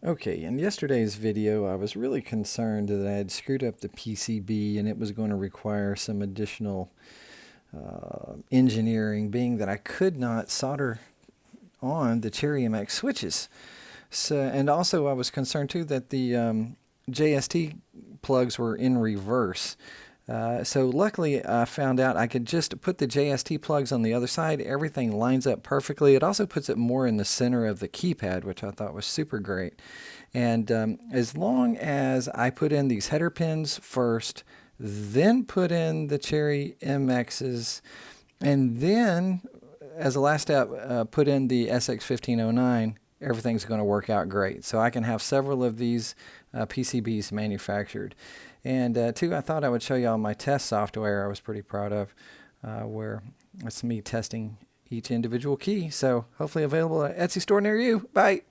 Okay, in yesterday's video, I was really concerned that I had screwed up the PCB and it was going to require some additional engineering, being that I could not solder on the Cherry MX switches. So, and also I was concerned too that the JST plugs were in reverse. So luckily I found out I could just put the JST plugs on the other side. Everything lines up perfectly. It also puts it more in the center of the keypad, which I thought was super great. And as long as I put in these header pins first, then put in the Cherry MXs, and then as a last step, put in the SX1509, everything's going to work out great. So I can have several of these PCBs manufactured. And two, I thought I would show you all my test software I was pretty proud of, where it's me testing each individual key. So hopefully available at Etsy store near you. Bye.